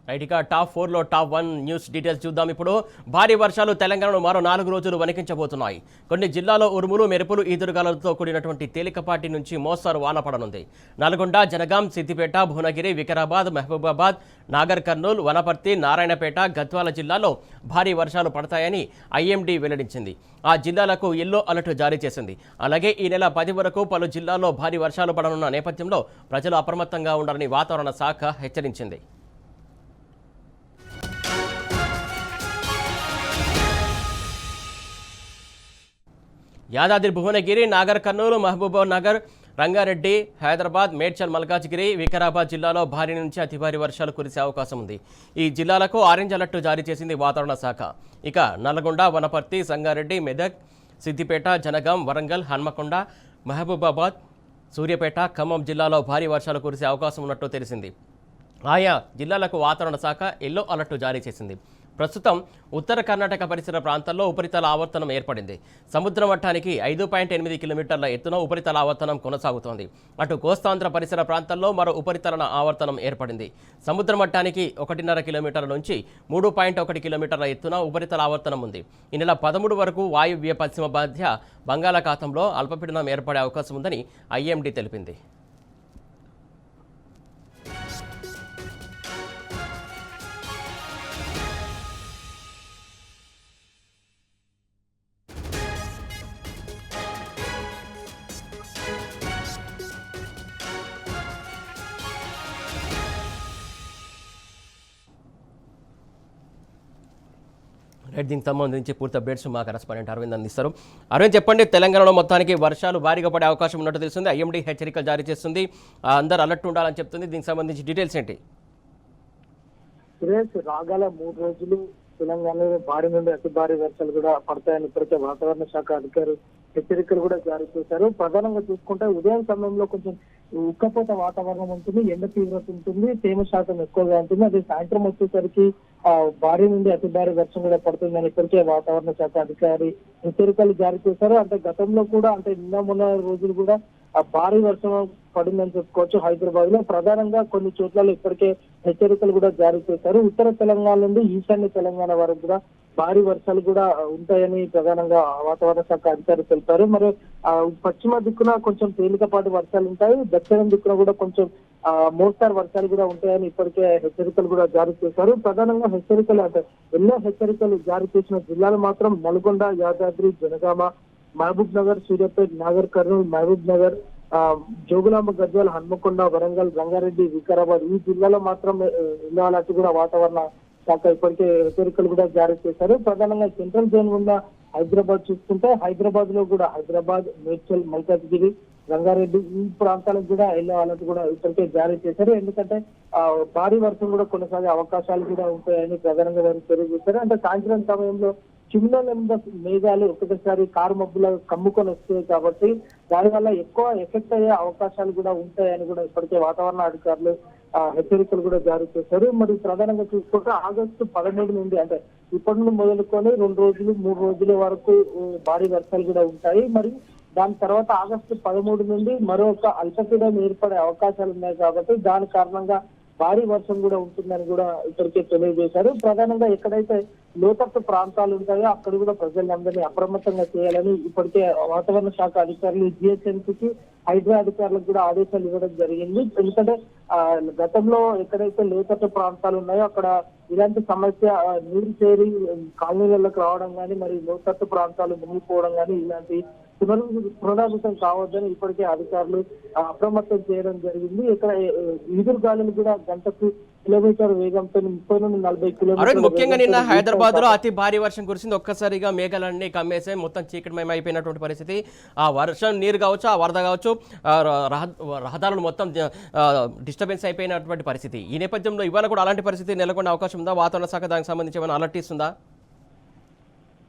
Right, ఇక top 4లో top 1 news details చూద్దాం. ఇప్పుడు భారీ వర్షాలు తెలంగాణను మరో 4 రోజులు వణికించబోతున్నాయి. కొన్ని జిల్లాల్లో ఉరుములు మెరుపులు ఈదురుగాలులతో కూడినటువంటి తేలికపాటి నుంచి మోస్తారు వాన పడనుంది. నల్గొండ, జనగాం, సిద్దిపేట, భువనగిరి, వికారాబాద్, మహబూబాబాద్, నాగర్ కర్నూల్, వనపర్తి, నారాయణపేట, గద్వాల జిల్లాల్లో భారీ వర్షాలు పడతాయని ఐఎండీ వెల్లడించింది. ఆ జిల్లాలకు ఎల్లో అలర్ట్ జారీ చేసింది. అలాగే ఈ నెల 10 వరకు పలు జిల్లాల్లో భారీ వర్షాలు పడనున్న నేపథ్యంలో ప్రజలు అప్రమత్తంగా ఉండాలని వాతావరణ శాఖ హెచ్చరించింది. యాదాద్రి, భువనగిరి, నాగర్ కర్నూలు, మహబూబ్ నగర్, రంగారెడ్డి, హైదరాబాద్, మేడ్చల్, మల్కాజ్గిరి, వికారాబాద్ జిల్లాలో భారీ నుంచి అతి భారీ వర్షాలు కురిసే అవకాశం ఉంది. ఈ జిల్లాలకు ఆరెంజ్ అలర్ట్ జారీ చేసింది వాతావరణ శాఖ. ఇక నల్గొండ, వనపర్తి, సంగారెడ్డి, మెదక్, సిద్దిపేట, జనగాం, వరంగల్, హన్మకొండ, మహబూబాబాద్, సూర్యాపేట, ఖమ్మం జిల్లాలో భారీ వర్షాలు కురిసే అవకాశం ఉన్నట్టు తెలిసింది. ఆయా జిల్లాలకు వాతావరణ శాఖ ఎల్లో అలర్ట్ జారీ చేసింది. ప్రస్తుతం ఉత్తర కర్ణాటక పరిసర ప్రాంతాల్లో ఉపరితల ఆవర్తనం ఏర్పడింది. సముద్ర మట్టానికి 5.8 కిలోమీటర్ల ఎత్తున ఉపరితల ఆవర్తనం కొనసాగుతోంది. అటు కోస్తాంధ్ర పరిసర ప్రాంతాల్లో మరో ఉపరితల ఆవర్తనం ఏర్పడింది. సముద్ర మట్టానికి 1.5 కిలోమీటర్ల నుంచి 3.1 కిలోమీటర్ల ఎత్తున ఉపరితల ఆవర్తనం ఉంది. ఈ నెల 13 వరకు వాయువ్య పశ్చిమ మధ్య బంగాళాఖాతంలో అల్పపీడనం ఏర్పడే అవకాశం ఉందని ఐఎండీ తెలిపింది. దీనికి సంబంధించి పూర్తి అప్డేట్స్ మా కరెస్పాండెంట్ అరవింద్ అందిస్తారు. అరవింద్, చెప్పండి, తెలంగాణలో మొత్తానికి వర్షాలు భారీగా పడే అవకాశం ఉన్నట్టు తెలుస్తుంది. ఐఎండీ హెచ్చరికలు జారీ చేస్తుంది, అందరూ అలర్ట్ ఉండాలని చెప్తుంది. దీనికి సంబంధించి డీటెయిల్స్ ఏంటి? రాగల 3 రోజులు తెలంగాణలో భారీ నుండి అతి భారీ వర్షాలు కూడా పడతాయని ఇప్పటికే వాతావరణ శాఖ అధికారులు హెచ్చరికలు కూడా జారీ చేశారు. ప్రధానంగా చూసుకుంటే ఉదయం సమయంలో కొంచెం ఉక్కపోత వాతావరణం ఉంటుంది, ఎండ తీవ్రత ఉంటుంది, తేమ శాతం ఎక్కువగా ఉంటుంది. అదే సాయంత్రం వచ్చేసరికి భారీ నుండి అతి భారీ వర్షం కూడా పడుతుందని ఇప్పటికే వాతావరణ శాఖ అధికారి హెచ్చరికలు జారీ చేశారు. అంటే గతంలో కూడా అంటే నిన్న మొన్న రోజులు కూడా భారీ వర్షం పడిందని చెప్పుకోవచ్చు. హైదరాబాద్ లో ప్రధానంగా కొన్ని చోట్ల ఇప్పటికే హెచ్చరికలు కూడా జారీ చేశారు. ఉత్తర తెలంగాణ నుండి ఈశాన్య తెలంగాణ వరకు కూడా భారీ వర్షాలు కూడా ఉంటాయని ప్రధానంగా వాతావరణ శాఖ అధికారులు తెలిపారు. మరి పశ్చిమ దిక్కున కొంచెం తేలికపాటి వర్షాలు ఉంటాయి, దక్షిణం దిక్కున కూడా కొంచెం మోస్తారు వర్షాలు కూడా ఉంటాయని ఇప్పటికే హెచ్చరికలు కూడా జారీ చేశారు. ప్రధానంగా హెచ్చరికలు అంటే ఎన్నో హెచ్చరికలు జారీ చేసిన జిల్లాలు మాత్రం నల్గొండ, యాదాద్రి, జనగామ, మహబూబ్ నగర్, సూర్యాపేట, నాగర్ కర్నూల్, మహబూబ్ నగర్, జోగులాంబ, గద్వాల, హన్మకొండ, వరంగల్, రంగారెడ్డి, వికారాబాద్ ఈ జిల్లాలో మాత్రం ఎల్లో అలర్ట్ కూడా వాతావరణ శాఖ ఇప్పటికే హెచ్చరికలు కూడా జారీ చేశారు. ప్రధానంగా సెంట్రల్ జోన్ ఉన్న హైదరాబాద్ చూసుకుంటే హైదరాబాద్ లో కూడా హైదరాబాద్, మేడ్చల్, మల్కాజ్గిరి, రంగారెడ్డి ఈ ప్రాంతాలకు కూడా ఎల్లో అలర్ట్ కూడా ఇప్పటికే జారీ చేశారు. ఎందుకంటే భారీ వర్షం కూడా కొనసాగే అవకాశాలు కూడా ఉంటాయని ప్రధానంగా వారు తెలియజేశారు. అంటే సాయంత్రం సమయంలో చిన్న మేఘాలు ఒకటేసారి కారు మబ్బులు కమ్ముకొని వస్తాయి కాబట్టి దానివల్ల ఎక్కువ ఎఫెక్ట్ అయ్యే అవకాశాలు కూడా ఉంటాయని కూడా ఇప్పటికే వాతావరణ అధికారులు హెచ్చరికలు కూడా జారీ చేశారు. మరి ప్రధానంగా చూసుకుంటే ఆగస్టు 13 నుండి అంటే ఇప్పటి నుండి మొదలుకొని 2 రోజులు 3 రోజుల వరకు భారీ వర్షాలు కూడా ఉంటాయి. మరి దాని తర్వాత ఆగస్టు 13 నుండి మరొక అల్పపీడనం ఏర్పడే అవకాశాలు ఉన్నాయి కాబట్టి దాని కారణంగా భారీ వర్షం కూడా ఉంటుందని కూడా ఇప్పటికే తెలియజేశారు. ప్రధానంగా ఎక్కడైతే లోతట్టు ప్రాంతాలు ఉంటాయో అక్కడ కూడా ప్రజలందరినీ అప్రమత్తంగా చేయాలని ఇప్పటికే వాతావరణ శాఖ అధికారులు జిహెచ్ఎంసీకి, హైడ్రా అధికారులకు కూడా ఆదేశాలు ఇవ్వడం జరిగింది. ఎందుకంటే గతంలో ఎక్కడైతే లోతట్టు ప్రాంతాలు ఉన్నాయో అక్కడ ఇలాంటి సమస్య నీరు చేరి కాలనీలకు రావడం కానీ మరి లోతట్టు ప్రాంతాలు మునిగిపోవడం కానీ ఇలాంటి పునరావృతం కావద్దని ఇప్పటికే అధికారులు అప్రమత్తం చేయడం జరిగింది. ఇక్కడ ఈదురు గాలులు కూడా గంటకు కిలోమీటర్ వేగంతో 30 నుండి 40 కిలోమీటర్లు. ముఖ్యంగా నిన్న హైదరాబాద్ లో అతి భారీ వర్షం కురిసింది. ఒక్కసారిగా మేఘాలన్నీ కమ్మేసాయి, మొత్తం చీకటిమయం అయిపోయినటువంటి పరిస్థితి. ఆ వర్షం నీరు కావచ్చు, ఆ వరద కావచ్చు, రహదారులు మొత్తం డిస్టర్బెన్స్ అయిపోయినటువంటి పరిస్థితి. ఈ నేపథ్యంలో ఇవాళ కూడా అలాంటి పరిస్థితి నెలకొనే అవకాశం ఉందా? వాతావరణ శాఖ దానికి సంబంధించి ఏమైనా అలర్ట్ ఇస్తుందా?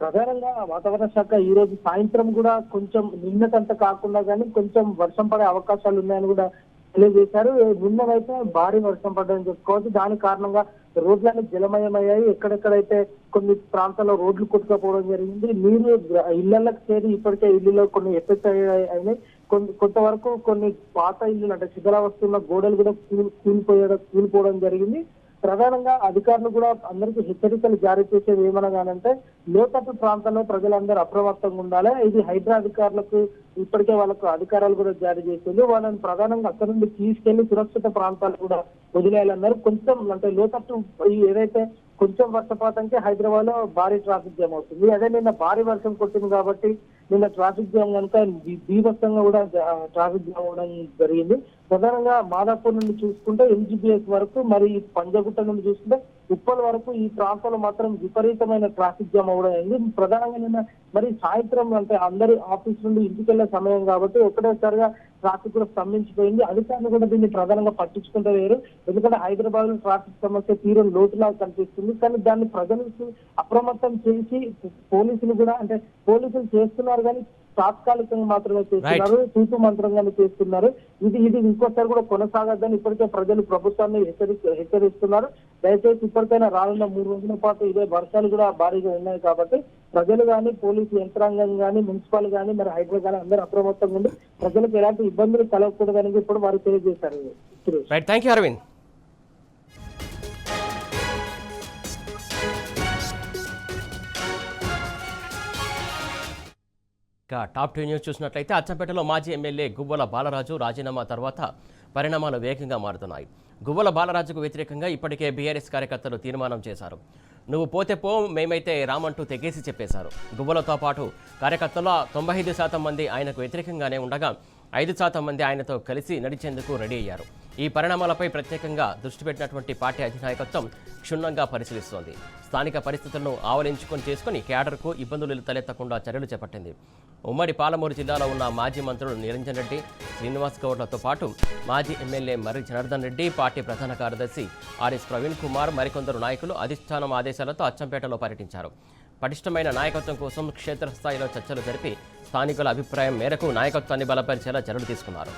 ప్రధానంగా వాతావరణ శాఖ ఈ రోజు సాయంత్రం కూడా కొంచెం నిన్నకంత కాకుండా కానీ కొంచెం వర్షం పడే అవకాశాలు ఉన్నాయని కూడా తెలియజేశారు. నిన్ననైతే భారీ వర్షం పడ్డదని చెప్పుకోవచ్చు. దాని కారణంగా రోడ్లన్నీ జలమయమయ్యాయి. ఎక్కడెక్కడైతే కొన్ని ప్రాంతాల్లో రోడ్లు కొట్టుకపోవడం జరిగింది. నీరు ఇళ్లకు చేరి ఇప్పటికే ఇల్లులో కొన్ని ఎఫెక్ట్ అయినాయి. కొంతవరకు కొన్ని పాత ఇల్లు అంటే శిథిలావస్థ గోడలు కూడా కూలిపోవడం జరిగింది. ప్రధానంగా అధికారులు కూడా అందరికీ హెచ్చరికలు జారీ చేసేది ఏమనగానంటే లోతట్టు ప్రాంతాల్లో ప్రజలందరూ అప్రమత్తంగా ఉండాలి. ఇది హైడ్రా అధికారులకు ఇప్పటికే వాళ్ళకు అధికారాలు కూడా జారీ చేసింది. వాళ్ళని ప్రధానంగా అక్కడి నుండి తీసుకెళ్లి సురక్షిత ప్రాంతాలు కూడా వదిలేయాలన్నారు. కొంచెం అంటే లోతట్టు ఏదైతే కొంచెం వర్షపాతంకే హైదరాబాద్ లో భారీ ట్రాఫిక్ జామ్ అవుతుంది. అదే నిన్న భారీ వర్షం కొట్టింది కాబట్టి నిన్న ట్రాఫిక్ జామ్ కనుక బీభత్సంగా కూడా ట్రాఫిక్ జామ్ అవడం జరిగింది. ప్రధానంగా మాదాపూర్ నుండి చూసుకుంటే MGBS వరకు, మరి పంజగుట్ట నుండి చూసుకుంటే ఉప్పల్ వరకు ఈ ప్రాంతంలో మాత్రం విపరీతమైన ట్రాఫిక్ జామ్ అవడం అయింది. ప్రధానంగా నిన్న మరి సాయంత్రం అంటే అందరి ఆఫీస్ నుండి ఇంటికి వెళ్లే సమయం కాబట్టి ఒకటేసారిగా ట్రాఫిక్ కూడా స్తంభించిపోయింది. అధికారులు కూడా దీన్ని ప్రధానంగా పట్టించుకుంటూ లేరు. ఎందుకంటే హైదరాబాద్ లో ట్రాఫిక్ సమస్య తీరం లోతులా కనిపిస్తుంది. కానీ దాన్ని ప్రజలకు అప్రమత్తం చేసి పోలీసులు కూడా అంటే పోలీసులు చేస్తున్నారు కానీ తాత్కాలికంగా మాత్రమే చేస్తున్నారు, తూతు మంత్రంగానే చేస్తున్నారు. ఇది ఇంకోసారి కూడా కొనసాగద్దని ఇప్పటికే ప్రజలు ప్రభుత్వాన్ని హెచ్చరిస్తున్నారు. దయచేసి ఇప్పటికైనా రానున్న 3 రోజుల పాటు ఇదే వర్షాలు కూడా భారీగా ఉన్నాయి కాబట్టి ప్రజలు కానీ, పోలీసు యంత్రాంగం కానీ, మున్సిపల్ కానీ, మరి హైదరాబాద్ కానీ అందరూ అప్రమత్తంగా ఉండి ప్రజలకు ఎలాంటి ఇబ్బందులు కలగకూడదని ఇప్పుడు వారు తెలియజేశారు. Thank you Aravind. Top 2 news చూసినట్లయితే అచ్చంపేటలో మాజీ ఎమ్మెల్యే గువ్వల బాలరాజు రాజీనామా తర్వాత పరిణామాలు వేగంగా మారుతున్నాయి. గువ్వల బాలరాజుకు వ్యతిరేకంగా ఇప్పటికే బీఆర్ఎస్ కార్యకర్తలు తీర్మానం చేశారు. నువ్వు పోతే పో, మేమైతే రామంటూ తెగేసి చెప్పేశారు. గువ్వలతో పాటు కార్యకర్తల 95% మంది ఆయనకు వ్యతిరేకంగానే ఉండగా 5% మంది ఆయనతో కలిసి నడిచేందుకు రెడీ అయ్యారు. ఈ పరిణామాలపై ప్రత్యేకంగా దృష్టి పెట్టినటువంటి పార్టీ అధినాయకత్వం క్షుణ్ణంగా పరిశీలిస్తోంది. స్థానిక పరిస్థితులను చేసుకుని క్యాడర్కు ఇబ్బందులు తలెత్తకుండా చర్యలు చేపట్టింది. ఉమ్మడి పాలమూరు జిల్లాలో ఉన్న మాజీ మంత్రులు నిరంజన్ రెడ్డి, శ్రీనివాస్ గౌడ్లతో పాటు మాజీ ఎమ్మెల్యే మర్రి జనార్దన్ రెడ్డి, పార్టీ ప్రధాన కార్యదర్శి ఆర్ఎస్ ప్రవీణ్ కుమార్, మరికొందరు నాయకులు అధిష్టానం ఆదేశాలతో అచ్చంపేటలో పర్యటించారు. పటిష్టమైన నాయకత్వం కోసం క్షేత్రస్థాయిలో చర్చలు జరిపి స్థానికుల అభిప్రాయం మేరకు నాయకత్వాన్ని బలపరిచేలా చర్యలు తీసుకున్నారు.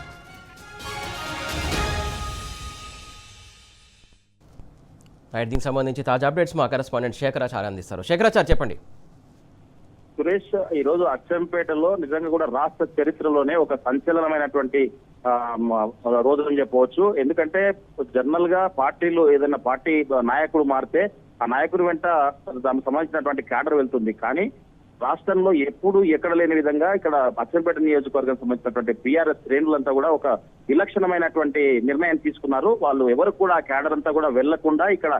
దీనికి సంబంధించి తాజా అప్డేట్స్ మా కరెస్పాండెంట్ శేఖరాచార్య అందిస్తారు. శేఖరాచార్య, చెప్పండి. సురేష్, ఈ రోజు అచ్చంపేటలో నిజంగా కూడా రాష్ట్ర చరిత్రలోనే ఒక సంచలనమైనటువంటి రోజు అని చెప్పవచ్చు. ఎందుకంటే జనరల్ గా పార్టీలు ఏదైనా పార్టీ నాయకుడు మారితే ఆ నాయకుడి వెంట దానికి సంబంధించినటువంటి క్యాడర్ వెళ్తుంది. కానీ రాష్ట్రంలో ఎప్పుడు ఎక్కడ లేని విధంగా ఇక్కడ అచ్చంపేట నియోజకవర్గం సంబంధించినటువంటి బీఆర్ఎస్ శ్రేణులంతా కూడా ఒక విలక్షణమైనటువంటి నిర్ణయం తీసుకున్నారు. వాళ్ళు ఎవరు కూడా ఆ క్యాడర్ అంతా కూడా వెళ్లకుండా ఇక్కడ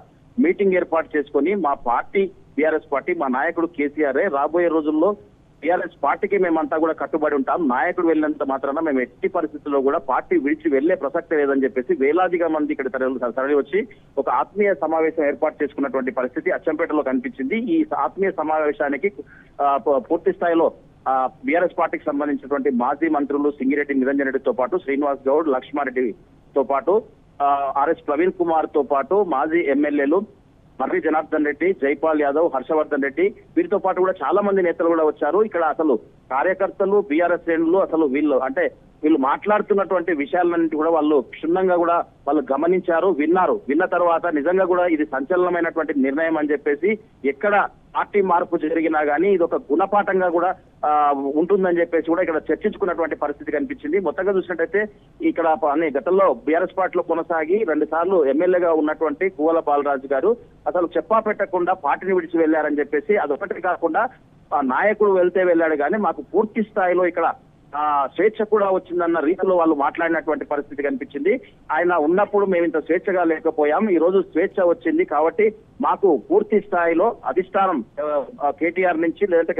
మీటింగ్ ఏర్పాటు చేసుకొని మా పార్టీ బీఆర్ఎస్ పార్టీ, మా నాయకుడు కేసీఆర్ రాబోయే రోజుల్లో బీఆర్ఎస్ పార్టీకి మేమంతా కూడా కట్టుబడి ఉంటాం. నాయకుడు వెళ్ళినంత మాత్రాన మేము ఎట్టి పరిస్థితుల్లో కూడా పార్టీ విడిచి వెళ్లే ప్రసక్తే లేదని చెప్పేసి వేలాదిగా మంది ఇక్కడ తరలి వచ్చి ఒక ఆత్మీయ సమావేశం ఏర్పాటు చేసుకున్నటువంటి పరిస్థితి అచ్చంపేటలో కనిపించింది. ఈ ఆత్మీయ సమావేశానికి పూర్తి స్థాయిలో బీఆర్ఎస్ పార్టీకి సంబంధించినటువంటి మాజీ మంత్రులు సింగిరెడ్డి నిరంజన్ రెడ్డితో పాటు శ్రీనివాస్ గౌడ్, లక్ష్మారెడ్డితో పాటు ఆర్ఎస్ ప్రవీణ్ కుమార్ తో పాటు మాజీ ఎమ్మెల్యేలు మర్రి జనార్దన్ రెడ్డి, జైపాల్ యాదవ్, హర్షవర్ధన్ రెడ్డి, వీరితో పాటు కూడా చాలా మంది నేతలు కూడా వచ్చారు. ఇక్కడ అసలు కార్యకర్తలు, బీఆర్ఎస్ శ్రేణులు అసలు వీళ్ళు మాట్లాడుతున్నటువంటి విషయాలన్నింటి కూడా వాళ్ళు క్షుణ్ణంగా కూడా వాళ్ళు గమనించారు, విన్న తర్వాత నిజంగా కూడా ఇది సంచలనమైనటువంటి నిర్ణయం అని చెప్పేసి ఎక్కడ పార్టీ మార్పు జరిగినా గానీ ఇది ఒక గుణపాఠంగా కూడా ఉంటుందని చెప్పేసి కూడా ఇక్కడ చర్చించుకున్నటువంటి పరిస్థితి కనిపించింది. మొత్తంగా చూసినట్టయితే ఇక్కడ గతంలో బీఆర్ఎస్ పార్టీలో కొనసాగి 2 సార్లు ఎమ్మెల్యేగా ఉన్నటువంటి గువ్వల బాలరాజు గారు అసలు చెప్పా పెట్టకుండా పార్టీని విడిచి వెళ్లారని చెప్పేసి, అదొకటి కాకుండా నాయకుడు వెళ్తే వెళ్ళాడు కానీ మాకు పూర్తి స్థాయిలో ఇక్కడ స్వేచ్ఛ కూడా వచ్చిందన్న రీతిలో వాళ్ళు మాట్లాడినటువంటి పరిస్థితి కనిపించింది. ఆయన ఉన్నప్పుడు మేము ఇంత స్వేచ్ఛగా లేకపోయాం, ఈ రోజు స్వేచ్ఛ వచ్చింది కాబట్టి మాకు పూర్తి స్థాయిలో అధిష్టానం కేటీఆర్ నుంచి, లేదంటే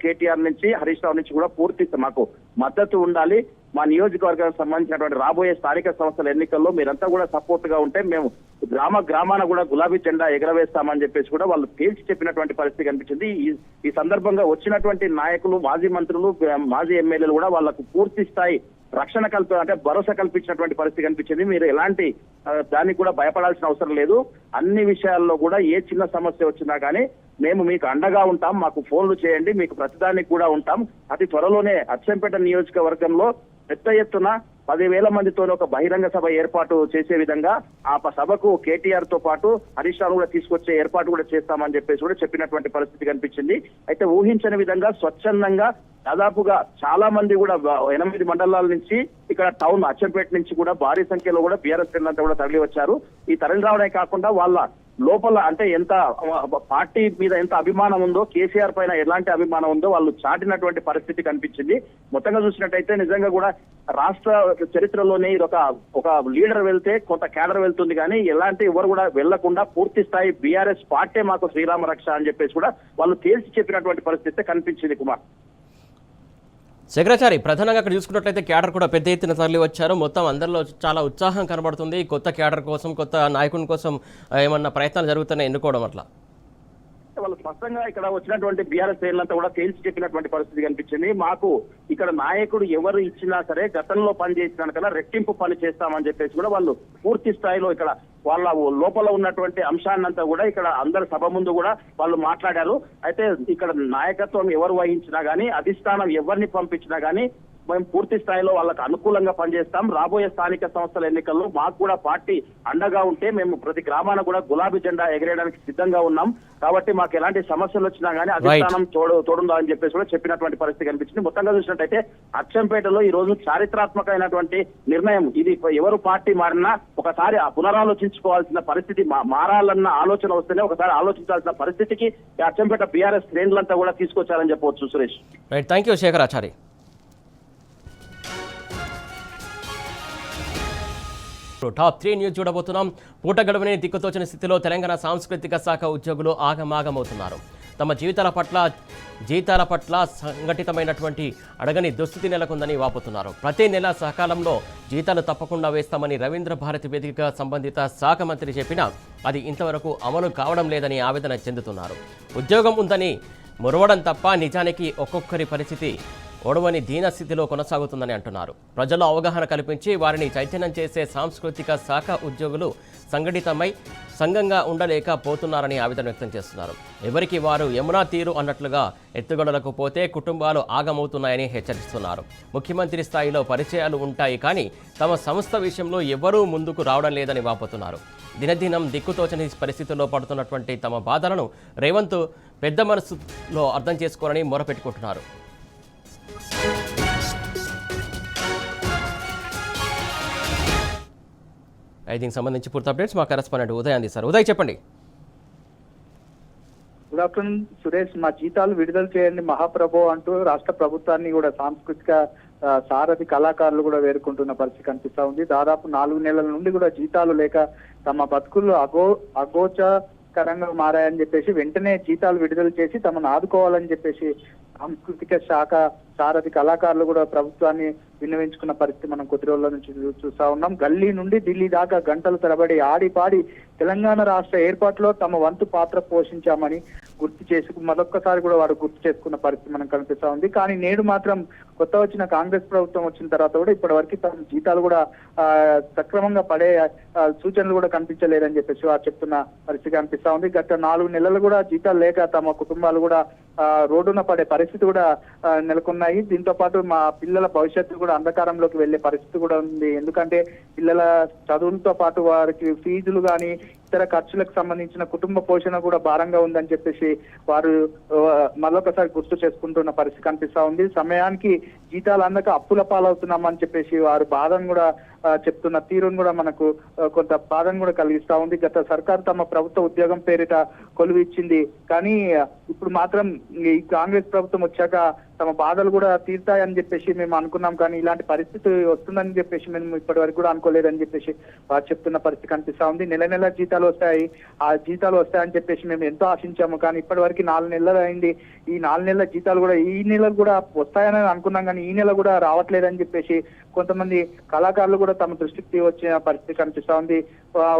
కేటీఆర్ నుంచి, హరీష్ రావు నుంచి కూడా పూర్తి మాకు మద్దతు ఉండాలి. మా నియోజకవర్గానికి సంబంధించినటువంటి రాబోయే స్థానిక సంస్థల ఎన్నికల్లో మీరంతా కూడా సపోర్ట్ గా ఉంటే మేము గ్రామాన కూడా గులాబీ జెండా ఎగరవేస్తామని చెప్పేసి కూడా వాళ్ళు తేల్చి చెప్పినటువంటి పరిస్థితి కనిపించింది. ఈ సందర్భంగా వచ్చినటువంటి నాయకులు, మాజీ మంత్రులు, మాజీ ఎమ్మెల్యేలు కూడా వాళ్ళకు పూర్తి స్థాయి రక్షణ భరోసా కల్పించినటువంటి పరిస్థితి కనిపించింది. మీరు ఎలాంటి దానికి కూడా భయపడాల్సిన అవసరం లేదు. అన్ని విషయాల్లో కూడా ఏ చిన్న సమస్య వచ్చినా కానీ మేము మీకు అండగా ఉంటాం, మాకు ఫోన్లు చేయండి, మీకు ప్రతిదానికి కూడా ఉంటాం. అతి త్వరలోనే అచ్చంపేట నియోజకవర్గంలో పెద్ద ఎత్తున 10,000 మందితో ఒక బహిరంగ సభ ఏర్పాటు చేసే విధంగా ఆ సభకు కేటీఆర్ తో పాటు హరీష్ రావు కూడా తీసుకొచ్చే ఏర్పాటు కూడా చేస్తామని చెప్పేసి కూడా చెప్పినటువంటి పరిస్థితి కనిపించింది. అయితే ఊహించని విధంగా స్వచ్ఛందంగా దాదాపుగా చాలా మంది కూడా 8 మండలాల నుంచి ఇక్కడ టౌన్ అచ్చంపేట నుంచి కూడా భారీ సంఖ్యలో కూడా బీఆర్ఎస్ శ్రేణులంతా కూడా తరలి వచ్చారు. ఈ తరలి రావడమే కాకుండా వాళ్ళ లోపల అంటే ఎంత పార్టీ మీద ఎంత అభిమానం ఉందో, కేసీఆర్ పైన ఎలాంటి అభిమానం ఉందో వాళ్ళు చాటినటువంటి పరిస్థితి కనిపించింది. మొత్తంగా చూసినట్టయితే నిజంగా కూడా రాష్ట్ర చరిత్రలోనే ఇది ఒక లీడర్ వెళ్తే కొంత క్యాడర్ వెళ్తుంది, కానీ ఎలాంటి ఎవరు కూడా వెళ్లకుండా పూర్తి స్థాయి బీఆర్ఎస్ పార్టీ మాకు శ్రీరామ రక్ష అని చెప్పేసి కూడా వాళ్ళు తేల్చి చెప్పినటువంటి పరిస్థితి కనిపించింది. కుమార్, శేఖరాచారి, ప్రధానంగా అక్కడ చూసుకున్నట్లయితే క్యాడర్ కూడా పెద్ద ఎత్తున తరలి వచ్చారు. మొత్తం అందరిలో చాలా ఉత్సాహం కనబడుతుంది. కొత్త క్యాడర్ కోసం, కొత్త నాయకుని కోసం ఏమన్నా ప్రయత్నాలు జరుగుతున్నాయి ఎన్నుకోవడం అట్లా? వాళ్ళు స్పష్టంగా ఇక్కడ వచ్చినటువంటి బీఆర్ఎస్ శ్రేణులంతా కూడా తేల్చి చెప్పినటువంటి పరిస్థితి కనిపించింది. మాకు ఇక్కడ నాయకుడు ఎవరు ఇచ్చినా సరే గతంలో పనిచేసిన కన్నా రెట్టింపు పని చేస్తామని చెప్పేసి కూడా వాళ్ళు పూర్తి స్థాయిలో ఇక్కడ వాళ్ళ లోపల ఉన్నటువంటి అంశాన్నంతా కూడా ఇక్కడ అందరి సభ ముందు కూడా వాళ్ళు మాట్లాడారు. అయితే ఇక్కడ నాయకత్వం ఎవరు వహించినా గానీ, అధిష్టానం ఎవరిని పంపించినా గానీ మేము పూర్తి స్థాయిలో వాళ్ళకు అనుకూలంగా పనిచేస్తాం. రాబోయే స్థానిక సంస్థల ఎన్నికల్లో మాకు కూడా పార్టీ అండగా ఉంటే మేము ప్రతి గ్రామాన కూడా గులాబీ జెండా ఎగరేయడానికి సిద్ధంగా ఉన్నాం. కాబట్టి మాకు ఎలాంటి సమస్యలు వచ్చినా గానీ అధిష్టానం తోడుందా అని చెప్పేసి కూడా చెప్పినటువంటి పరిస్థితి కనిపించింది. మొత్తంగా చూసినట్టయితే అచ్చంపేటలో ఈ రోజు చారిత్రాత్మకమైనటువంటి నిర్ణయం ఇది. ఎవరు పార్టీ మారినా ఒకసారి పునరాలోచించుకోవాల్సిన పరిస్థితి, మారాలన్న ఆలోచన వస్తేనే ఒకసారి ఆలోచించాల్సిన పరిస్థితికి అచ్చంపేట బీఆర్ఎస్ శ్రేణులంతా కూడా తీసుకొచ్చారని చెప్పవచ్చు. Suresh, right, thank you Shekharachari. Top 3 news చూడబోతున్నాం. పూట గడువునే దిక్కుతోచని స్థితిలో తెలంగాణ సాంస్కృతిక శాఖ ఉద్యోగులు ఆగమాగమవుతున్నారు. తమ జీతాల పట్ల సంఘటితమైనటువంటి అడగని దుస్థితి నెలకొందని వాపోతున్నారు. ప్రతి నెల సకాలంలో జీతాలు తప్పకుండా వేస్తామని రవీంద్ర భారతి వేదికగా సంబంధిత శాఖ మంత్రి చెప్పినా అది ఇంతవరకు అమలు కావడం లేదని ఆవేదన చెందుతున్నారు. ఉద్యోగం ఉందని మురవడం తప్ప నిజానికి ఒక్కొక్కరి పరిస్థితి ఒడవని దీనస్థితిలో కొనసాగుతుందని అంటున్నారు. ప్రజల్లో అవగాహన కల్పించి వారిని చైతన్యం చేసే సాంస్కృతిక శాఖ ఉద్యోగులు సంఘటితమై సంఘంగా ఉండలేకపోతున్నారని ఆవేదన వ్యక్తం చేస్తున్నారు. ఎవరికి వారు యమునా తీరు అన్నట్లుగా ఎత్తుగడలకు పోతే కుటుంబాలు ఆగమవుతున్నాయని హెచ్చరిస్తున్నారు. ముఖ్యమంత్రి స్థాయిలో పరిచయాలు ఉంటాయి, కానీ తమ సంస్థ విషయంలో ఎవరూ ముందుకు రావడం లేదని వాపోతున్నారు. దినదినం దిక్కుతోచని పరిస్థితుల్లో పడుతున్నటువంటి తమ బాధలను రేవంత్ పెద్ద మనసులో అర్థం చేసుకోవాలని మొరపెట్టుకుంటున్నారు. దీనికి సంబంధించి పూర్తి అప్డేట్స్ మా కరెస్పాండెంట్ ఉదయ్ అందిస్తారు. ఉదయ్, చెప్పండి. Good afternoon Suresh. మా జీతాలు విడుదల చేయండి మహాప్రభు అంటూ రాష్ట్ర ప్రభుత్వాన్ని కూడా సాంస్కృతిక సారథి కళాకారులు కూడా వేరుకుంటున్న పరిస్థితి కనిపిస్తా ఉంది. దాదాపు 4 నెలల నుండి కూడా జీతాలు లేక తమ బతుకుల్లో అగోచకరంగా మారాయని చెప్పేసి వెంటనే జీతాలు విడుదల చేసి తమను ఆదుకోవాలని చెప్పేసి సాంస్కృతిక శాఖ సారథి కళాకారులు కూడా ప్రభుత్వాన్ని విన్నవించుకున్న పరిస్థితి మనం కొద్ది రోజుల నుంచి చూస్తా ఉన్నాం. గల్లీ నుండి ఢిల్లీ దాకా గంటలు తరబడి ఆడిపాడి తెలంగాణ రాష్ట్ర ఏర్పాటులో తమ వంతు పాత్ర పోషించామని మరొక్కసారి కూడా వారు గుర్తు చేసుకున్న పరిస్థితి మనం కనిపిస్తా ఉంది. కానీ నేడు మాత్రం కొత్త వచ్చిన కాంగ్రెస్ ప్రభుత్వం వచ్చిన తర్వాత కూడా ఇప్పటి వరకు తమ జీతాలు కూడా సక్రమంగా పడే సూచనలు కూడా కనిపించలేదని చెప్పేసి వారు చెప్తున్న పరిస్థితి కనిపిస్తా ఉంది. గత 4 నెలలు కూడా జీతాలు లేక తమ కుటుంబాలు కూడా రోడ్డున పడే పరిస్థితి కూడా నెలకొన్నాయి. దీంతో పాటు మా పిల్లల భవిష్యత్తు కూడా అంధకారంలోకి వెళ్లే పరిస్థితి కూడా ఉంది. ఎందుకంటే పిల్లల చదువులతో పాటు వారికి ఫీజులు కానీ ఇతర ఖర్చులకు సంబంధించిన కుటుంబ పోషణ కూడా భారంగా ఉందని చెప్పేసి వారు మరొకసారి గుర్తు చేసుకుంటున్న పరిస్థితి కనిపిస్తా ఉంది. సమయానికి జీతాలు అందక అప్పుల పాలవుతున్నామని చెప్పేసి వారు బాధను కూడా చెప్తున్న తీరును కూడా మనకు కొంత బాధను కూడా కలిగిస్తా ఉంది. గత సర్కారు తమ ప్రభుత్వ ఉద్యోగం పేరిట కొలువు ఇచ్చింది, కానీ ఇప్పుడు మాత్రం ఈ కాంగ్రెస్ ప్రభుత్వం వచ్చాక తమ బాధలు కూడా తీరుతాయని చెప్పేసి మేము అనుకున్నాం, కానీ ఇలాంటి పరిస్థితి వస్తుందని చెప్పేసి మేము ఇప్పటి వరకు కూడా అనుకోలేదని చెప్పేసి వారు చెప్తున్న పరిస్థితి కనిపిస్తా ఉంది. నెల జీతాలు వస్తాయి, ఆ జీతాలు వస్తాయని చెప్పేసి మేము ఎంతో ఆశించాము, కానీ ఇప్పటి వరకు 4 నెలలు అయింది. ఈ 4 నెలల జీతాలు కూడా ఈ నెలలు కూడా వస్తాయని అనుకున్నాం, కానీ ఈ నెల కూడా రావట్లేదని చెప్పేసి కొంతమంది కళాకారులు కూడా తమ దృష్టికి వచ్చిన పరిస్థితి కనిపిస్తా ఉంది.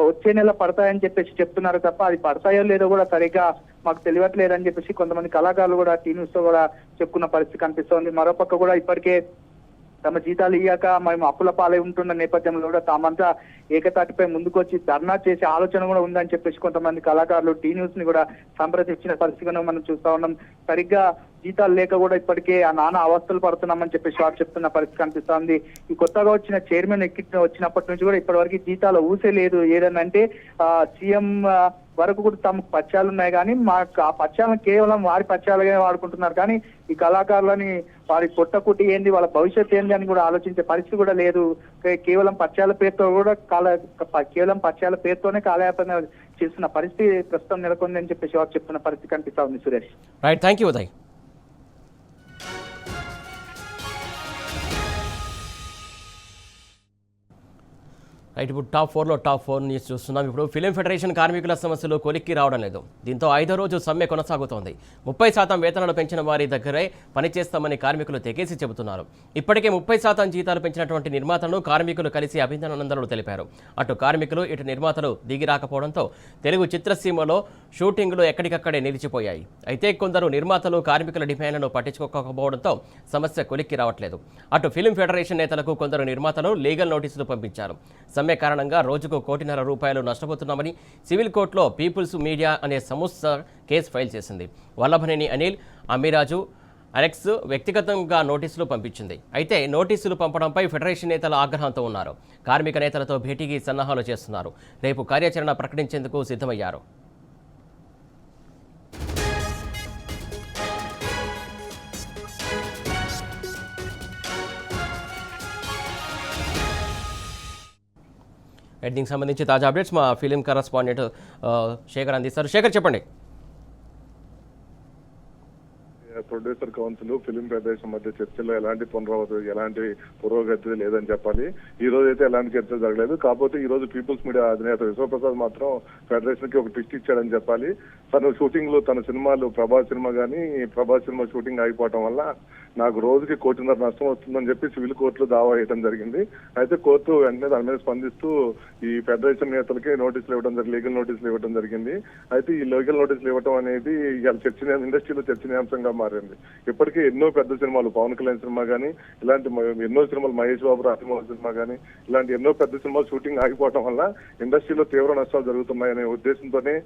వచ్చే నెల పడతాయని చెప్పేసి చెప్తున్నారు తప్ప అది పడతాయో లేదో కూడా సరిగ్గా మాకు తెలియట్లేదని చెప్పేసి కొంతమంది కళాకారులు కూడా టీవీస్ తో కూడా చెప్పుకున్న పరిస్థితి కనిపిస్తోంది. మరోపక్క కూడా ఇప్పటికే తమ జీతాలు ఇయ్యాక మేము అప్పుల పాలై ఉంటున్న నేపథ్యంలో కూడా తామంతా ఏకతాటిపై ముందుకొచ్చి ధర్నా చేసే ఆలోచన కూడా ఉందని చెప్పేసి కొంతమంది కళాకారులు టీ న్యూస్ ని కూడా సంప్రదించిన పరిస్థితిగా మనం చూస్తా ఉన్నాం. సరిగ్గా జీతాలు లేక కూడా ఇప్పటికే ఆ నాన్న అవస్థలు పడుతున్నామని చెప్పేసి వారు చెప్తున్న పరిస్థితి కనిపిస్తోంది. ఈ కొత్తగా వచ్చిన చైర్మన్ వచ్చినప్పటి నుంచి కూడా ఇప్పటి వరకు జీతాల ఊసే లేదు. ఏదనంటే సీఎం వరకు కూడా తమకు పత్యాలు ఉన్నాయి కానీ మాకు ఆ పత్యాలను కేవలం వారి పత్యాలుగానే వాడుకుంటున్నారు కానీ ఈ కళాకారులని వారి పొట్టకుటి ఏంది, వాళ్ళ భవిష్యత్తు ఏంది అని కూడా ఆలోచించే పరిస్థితి కూడా లేదు. కేవలం పత్యాల పేరుతో కూడా కేవలం పత్యాల పేరుతోనే కాలయాపన చేస్తున్న పరిస్థితి ప్రస్తుతం నెలకొందని చెప్పేసి వారు చెప్తున్న పరిస్థితి కనిపిస్తా ఉంది. Suresh, right, thank you Uday. Right, ఇప్పుడు టాప్ 4 న్యూస్ చూస్తున్నాం. ఇప్పుడు ఫిలిం ఫెడరేషన్ కార్మికుల సమస్యలు కొలిక్కి రావడం లేదు. దీంతో 5వ రోజు సమ్మె కొనసాగుతోంది. 30% వేతనాలు పెంచిన వారి దగ్గరే పనిచేస్తామని కార్మికులు తెగేసి చెబుతున్నారు. ఇప్పటికే 30% జీతాలు పెంచినటువంటి నిర్మాతలను కార్మికులు కలిసి అభినందనలు తెలిపారు. అటు కార్మికులు ఇటు నిర్మాతలు దిగి రాకపోవడంతో తెలుగు చిత్రసీమలో షూటింగ్లు ఎక్కడికక్కడే నిలిచిపోయాయి. అయితే కొందరు నిర్మాతలు కార్మికుల డిమాండ్లను పట్టించుకోకపోవడంతో సమస్య కొలిక్కి రావట్లేదు. అటు ఫిలిం ఫెడరేషన్ నేతలకు కొందరు నిర్మాతలు లీగల్ నోటీసులు పంపించారు. సమ్మె కారణంగా రోజుకు ₹1.5 కోటి నష్టపోతున్నామని సివిల్ కోర్టులో పీపుల్స్ మీడియా అనే సంస్థ కేసు ఫైల్ చేసింది. వల్లభనేని అనిల్, అమీరాజు, అలెక్స్ వ్యక్తిగతంగా నోటీసులు పంపించింది. అయితే నోటీసులు పంపడంపై ఫెడరేషన్ నేతలు ఆగ్రహంతో ఉన్నారు. కార్మిక నేతలతో భేటీకి సన్నాహాలు చేస్తున్నారు. రేపు కార్యాచరణ ప్రకటించేందుకు సిద్ధమయ్యారు. దీనికి సంబంధించి తాజా అప్డేట్స్ మా ఫిలిం కరస్పాండెంట్ శేఖర్ అందిస్తారు. శేఖర్, చెప్పండి. ప్రొడ్యూసర్ కౌన్సిల్ ఫిలిం ఫెడరేషన్ మధ్య చర్చలో ఎలాంటి పురోగతి లేదని చెప్పాలి. ఈ రోజు అయితే ఎలాంటి చర్చ జరగలేదు. కాకపోతే ఈ రోజు పీపుల్స్ మీడియా అధినేత విశ్వప్రసాద్ మాత్రం ఫెడరేషన్ కి ఒక ట్విస్ట్ ఇచ్చాడని చెప్పాలి. తన సినిమాలు ప్రభాస్ సినిమా షూటింగ్ ఆగిపోవడం వల్ల నాకు రోజుకి ₹1.5 కోటి నష్టం వస్తుందని చెప్పి సివిల్ కోర్టులో దావా వేయడం జరిగింది. అయితే కోర్టు వెంటనే దాని మీద స్పందిస్తూ ఈ ఫెడరేషన్ నేతలకి లీగల్ నోటీసులు ఇవ్వడం జరిగింది. అయితే ఈ లీగల్ నోటీసులు ఇవ్వడం అనేది ఇండస్ట్రీలో చర్చనీయాంశంగా మారింది. ఇప్పటికే ఎన్నో పెద్ద సినిమాలు, పవన్ కళ్యాణ్ సినిమా కానీ, ఇలాంటి ఎన్నో సినిమాలు, మహేష్ బాబు రాజమౌళి సినిమా కానీ, ఇలాంటి ఎన్నో పెద్ద సినిమాలు షూటింగ్ ఆగిపోవడం వల్ల ఇండస్ట్రీలో తీవ్ర నష్టాలు జరుగుతున్నాయనే ఉద్దేశంతోనే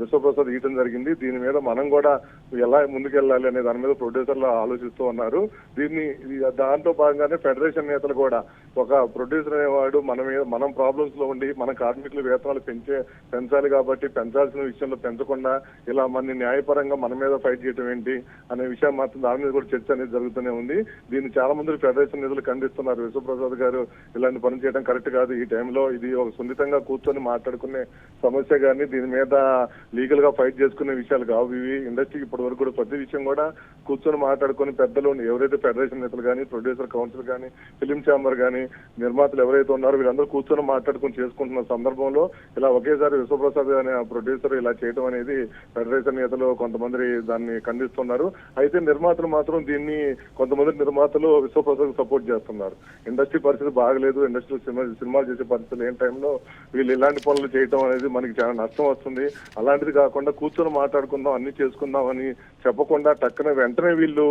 విశ్వప్రసాద్ ఇవ్వడం జరిగింది. దీని మీద మనం కూడా ఎలా ముందుకెళ్లాలి అనే దాని మీద ప్రొడ్యూసర్లు ఆలోచిస్తూ ఉన్నారు. దాంతో భాగంగానే ఫెడరేషన్ నేతలు కూడా ఒక ప్రొడ్యూసర్ అనేవాడు మనం ప్రాబ్లమ్స్ లో ఉండి మన కార్మికుల వేతనాలు పెంచాలి కాబట్టి పెంచాల్సిన విషయంలో పెంచకుండా ఇలా మన న్యాయపరంగా మన మీద ఫైట్ చేయడం ఏంటి అనే విషయం మాత్రం దాని మీద కూడా చర్చ అనేది జరుగుతూనే ఉంది. దీన్ని చాలా మంది ఫెడరేషన్ నేతలు ఖండిస్తున్నారు. విశ్వప్రసాద్ గారు ఇలాంటి పని చేయడం కరెక్ట్ కాదు. ఈ టైంలో ఇది ఒక సున్నితంగా కూర్చొని మాట్లాడుకునే సమస్య కానీ దీని మీద లీగల్ గా ఫైట్ చేసుకునే విషయాలు కావు. ఇవి ఇండస్ట్రీకి ఇప్పటి వరకు కూడా ప్రతి విషయం కూడా కూర్చొని మాట్లాడుకుని పెద్దలు ఎవరైతే ఫెడరేషన్ నేతలు కానీ, ప్రొడ్యూసర్ కౌన్సిల్ కానీ, ఫిలిం ఛాంబర్ కానీ, నిర్మాతలు ఎవరైతే ఉన్నారో వీళ్ళందరూ కూర్చొని మాట్లాడుకుని చేసుకుంటున్న సందర్భంలో ఇలా ఒకేసారి విశ్వప్రసాద్ అనే ప్రొడ్యూసర్ ఇలా చేయడం అనేది ఫెడరేషన్ నేతలు కొంతమంది దాన్ని ఖండిస్తున్నారు. అయితే నిర్మాతలు మాత్రం కొంతమంది నిర్మాతలు విశ్వప్రసాద్ సపోర్ట్ చేస్తున్నారు. ఇండస్ట్రీ పరిస్థితి బాగలేదు, ఇండస్ట్రీ సినిమాలు చేసే పరిస్థితులు లేని టైంలో వీళ్ళు ఇలాంటి పనులు చేయడం అనేది మనకి చాలా నష్టం వస్తుంది. అలాంటిది కాకుండా కూర్చొని మాట్లాడుకుందాం, అన్ని చేసుకుందాం అని చెప్పకుండా వెంటనే వీళ్ళు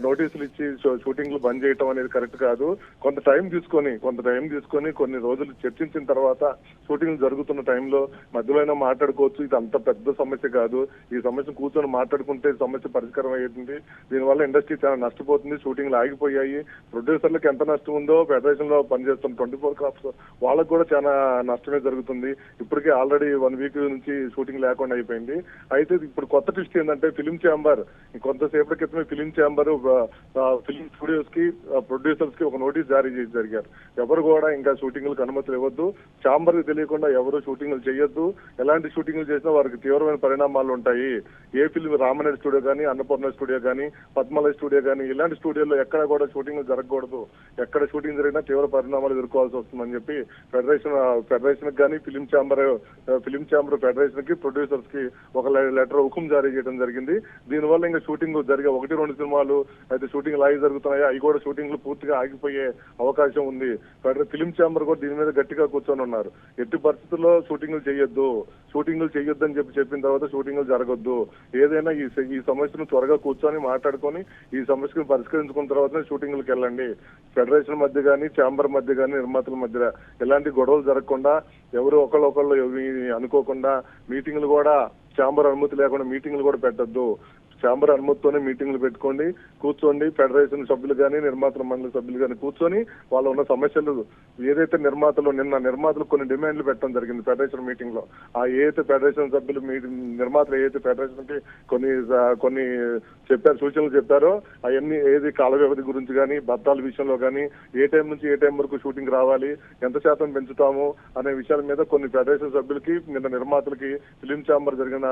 నోటీసులు ఇచ్చి షూటింగ్లు బంద్ చేయటం అనేది కరెక్ట్ కాదు. కొంత టైం తీసుకొని కొన్ని రోజులు చర్చించిన తర్వాత షూటింగ్లు జరుగుతున్న టైంలో మధ్యలో మాట్లాడుకోవచ్చు. ఇది అంత పెద్ద సమస్య కాదు. ఈ సమస్య కూర్చొని మాట్లాడుకుంటే సమస్య పరిష్కారం అయ్యింది. దీనివల్ల ఇండస్ట్రీ చాలా నష్టపోతుంది. షూటింగ్లు ఆగిపోయాయి. ప్రొడ్యూసర్లకు ఎంత నష్టం ఉందో ఫెడరేషన్ లో పనిచేస్తున్న 24 క్రాఫ్ట్స్ వాళ్ళకు కూడా చాలా నష్టమే జరుగుతుంది. ఇప్పటికే ఆల్రెడీ 1 వీక్ నుంచి షూటింగ్ లేకుండా అయిపోయింది. అయితే ఇప్పుడు కొత్త ట్విస్ట్ ఏంటంటే ఫిలిం ఛాంబర్ కొంతసేపటి క్రితమే ఫిలిం ఛాంబర్ ఫిలిం స్టూడియోస్ కి, ప్రొడ్యూసర్స్ కి ఒక నోటీస్ జారీ చేసి జరిగారు. ఎవరు కూడా ఇంకా షూటింగ్లకు అనుమతులు ఇవ్వద్దు, ఛాంబర్ కి తెలియకుండా ఎవరు షూటింగ్లు చేయొద్దు, ఎలాంటి షూటింగ్లు చేసినా వారికి తీవ్రమైన పరిణామాలు ఉంటాయి. ఏ ఫిలిం రామనాయుడు స్టూడియో కానీ, అన్నపూర్ణ స్టూడియో కానీ, పద్మలయ స్టూడియో కానీ ఇలాంటి స్టూడియోలో ఎక్కడ కూడా షూటింగ్లు జరగకూడదు. ఎక్కడ షూటింగ్ జరిగినా తీవ్ర పరిణామాలు ఎదుర్కోవాల్సి వస్తుందని చెప్పి ఫెడరేషన్ కానీ, ఫిలిం ఛాంబర్ ఫెడరేషన్ కి, ప్రొడ్యూసర్స్ కి ఒక లెటర్ హుకుం జారీ చేయడం జరిగింది. దీనివల్ల ఇంకా షూటింగ్ జరిగే 1-2 సినిమాలు అయితే షూటింగ్ లాగి జరుగుతున్నాయి. అవి కూడా షూటింగ్లు పూర్తిగా ఆగిపోయే అవకాశం ఉంది. ఫిలిం ఛాంబర్ కూడా దీని మీద గట్టిగా కూర్చొని ఉన్నారు. ఎట్టి పరిస్థితుల్లో షూటింగ్లు చేయొద్దు అని చెప్పిన తర్వాత షూటింగ్లు జరగొద్దు. ఏదైనా ఈ సమస్యను త్వరగా కూర్చొని మాట్లాడుకొని ఈ సమస్యను పరిష్కరించుకున్న తర్వాత షూటింగ్లకు వెళ్ళండి. ఫెడరేషన్ మధ్య కానీ, ఛాంబర్ మధ్య కానీ, నిర్మాతల మధ్య ఎలాంటి గొడవలు జరగకుండా, ఎవరు ఒకళ్ళు అనుకోకుండా మీటింగ్లు కూడా ఛాంబర్ అనుమతి లేకుండా మీటింగ్లు కూడా పెట్టొద్దు. ఛాంబర్ అనుమతితోనే మీటింగ్లు పెట్టుకోండి, కూర్చోండి. ఫెడరేషన్ సభ్యులు కానీ నిర్మాతల మండలి సభ్యులు కానీ కూర్చొని వాళ్ళు ఉన్న సమస్యలు ఏదైతే నిర్మాతలు కొన్ని డిమాండ్లు పెట్టడం జరిగింది ఫెడరేషన్ మీటింగ్ లో. ఆ ఏదైతే ఫెడరేషన్ సభ్యులు నిర్మాతలు ఏదైతే ఫెడరేషన్ కి కొన్ని చెప్పారు, సూచనలు చెప్పారో అవన్నీ ఏది కాల వ్యవధి గురించి కానీ, బత్తాల విషయంలో కానీ, ఏ టైం నుంచి ఏ టైం వరకు షూటింగ్ రావాలి, ఎంత శాతం పెంచుతాము అనే విషయాల మీద కొన్ని ఫెడరేషన్ సభ్యులకి నిన్న నిర్మాతలకి ఫిలిం ఛాంబర్ జరిగిన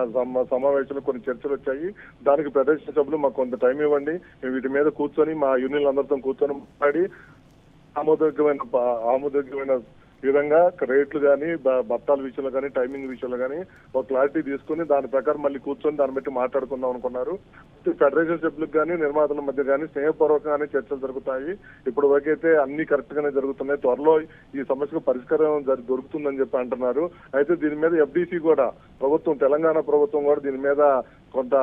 సమావేశంలో కొన్ని చర్చలు వచ్చాయి. దానికి ఫెడరేషన్ సభ్యులు మాకు కొంత టైం ఇవ్వండి, మేము వీటి మీద కూర్చొని మా యూనియన్లు అందరితో కూర్చొని మాట్లాడి ఆమోదయోగ్యమైన విధంగా రేట్లు కానీ, బత్తాల విషయంలో కానీ, టైమింగ్ విషయంలో కానీ ఒక క్లారిటీ తీసుకుని దాని ప్రకారం మళ్ళీ కూర్చొని దాన్ని బట్టి మాట్లాడుకుందాం అనుకున్నారు. ఫెడరేషన్ సభ్యులకు కానీ నిర్మాతల మధ్య కానీ స్నేహపూర్వకంగానే చర్చలు జరుగుతాయి. ఇప్పుడు వరకైతే అన్ని కరెక్ట్ గానే జరుగుతున్నాయి. త్వరలో ఈ సమస్యకు పరిష్కారం దొరుకుతుందని చెప్పి అంటున్నారు. అయితే దీని మీద ఎఫ్డీసీ కూడా తెలంగాణ ప్రభుత్వం కూడా దీని మీద కొంత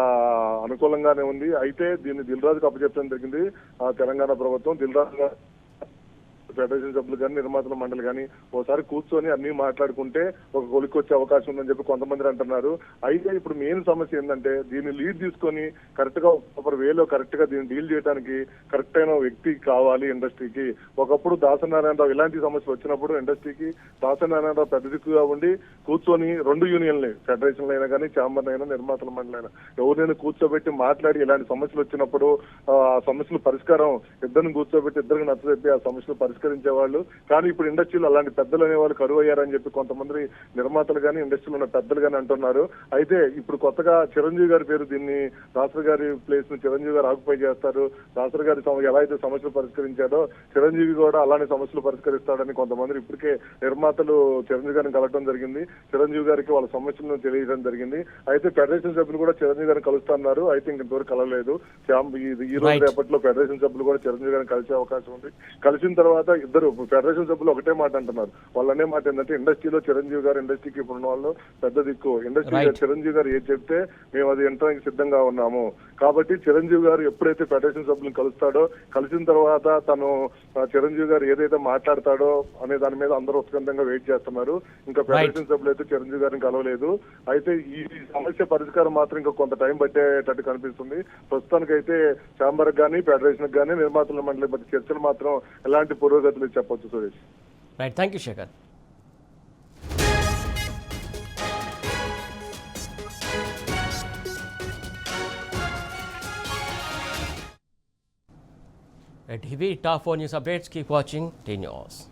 అనుకూలంగానే ఉంది. అయితే దీన్ని దిల్రాజుకు అప్పచెప్పడం జరిగింది. తెలంగాణ ప్రభుత్వం దిల్రాజు ఫెడరేషన్ సభ్యులు కానీ నిర్మాతల మండలి కానీ ఒకసారి కూర్చొని అన్ని మాట్లాడుకుంటే ఒక కొలికి వచ్చే అవకాశం ఉందని చెప్పి కొంతమంది అంటున్నారు. అయితే ఇప్పుడు మెయిన్ సమస్య ఏంటంటే దీన్ని లీడ్ తీసుకొని కరెక్ట్ గా ఒక వేలో కరెక్ట్ గా దీన్ని డీల్ చేయడానికి కరెక్ట్ అయిన వ్యక్తి కావాలి ఇండస్ట్రీకి. ఒకప్పుడు దాసనారాయణరావు ఇలాంటి సమస్యలు వచ్చినప్పుడు ఇండస్ట్రీకి దాసనారాయణరావు పెద్ద దిక్కుగా ఉండి కూర్చొని రెండు యూనియన్లు ఫెడరేషన్లు అయినా కానీ, ఛాంబర్ అయినా, నిర్మాతల మండలి అయినా ఎవరినైనా కూర్చోబెట్టి మాట్లాడి ఇలాంటి సమస్యలు వచ్చినప్పుడు ఆ సమస్యలు పరిష్కారం ఇద్దరిని కూర్చోబెట్టి ఇద్దరికి నచ్చజెప్పి ఆ సమస్యలు పరిష్కరించేవాళ్ళు. కానీ ఇప్పుడు ఇండస్ట్రీలో అలాంటి పెద్దలు అనేవాళ్ళు కరువు అయ్యారని చెప్పి కొంతమంది నిర్మాతలు కానీ ఇండస్ట్రీలో ఉన్న పెద్దలు కానీ అంటున్నారు. అయితే ఇప్పుడు కొత్తగా చిరంజీవి గారి పేరు దీన్ని దాసరి గారి ప్లేస్ ని చిరంజీవి గారు ఆక్యుపై చేస్తారు. దాసరి గారి ఎలా అయితే సమస్యలు పరిష్కరించారో చిరంజీవి కూడా అలానే సమస్యలు పరిష్కరిస్తాడని కొంతమంది ఇప్పటికే నిర్మాతలు చిరంజీవి గారిని కలవడం జరిగింది. చిరంజీవి గారికి వాళ్ళ సమస్యలను తెలియజేయడం జరిగింది. అయితే ఫెడరేషన్ సభ్యులు కూడా చిరంజీవి గారిని కలుస్తున్నారు. అయితే ఇంతవరకు కలవలేదు. ఈ రోజు రేపట్లో ఫెడరేషన్ సభ్యులు కూడా చిరంజీవి గారిని కలిసే అవకాశం ఉంది. కలిసిన తర్వాత ఇద్దరు ఫెడరేషన్ సభ్యులు ఒకటే మాట అంటున్నారు. వాళ్ళనే మాట ఏంటంటే ఇండస్ట్రీలో చిరంజీవి గారు ఇండస్ట్రీకి ఇప్పుడు ఉన్న వాళ్ళు పెద్ద దిక్కు. ఇండస్ట్రీ చిరంజీవి గారు ఏం చెప్తే మేము అది వినడానికి సిద్ధంగా ఉన్నాము. కాబట్టి చిరంజీవి గారు ఎప్పుడైతే ఫెడరేషన్ సభ్యులను కలుస్తాడో కలిసిన తర్వాత తను చిరంజీవి గారు ఏదైతే మాట్లాడతాడో అనే దాని మీద అందరూ ఉత్కంఠంగా వెయిట్ చేస్తున్నారు. ఇంకా ఫెడరేషన్ సభ్యులు అయితే చిరంజీవి గారిని కలవలేదు. అయితే ఈ సమస్య పరిష్కారం మాత్రం ఇంకా కొంత టైం పట్టేటట్టు కనిపిస్తుంది. ప్రస్తుతానికైతే ఛాంబర్ కానీ, ఫెడరేషన్ కానీ, నిర్మాతల మండలి మధ్య చర్చలు మాత్రం ఎలాంటి పురోగతులు చెప్పొచ్చు Suresh. Right, thank you Shekhar. At TV, top 4 news updates. Keep watching T News.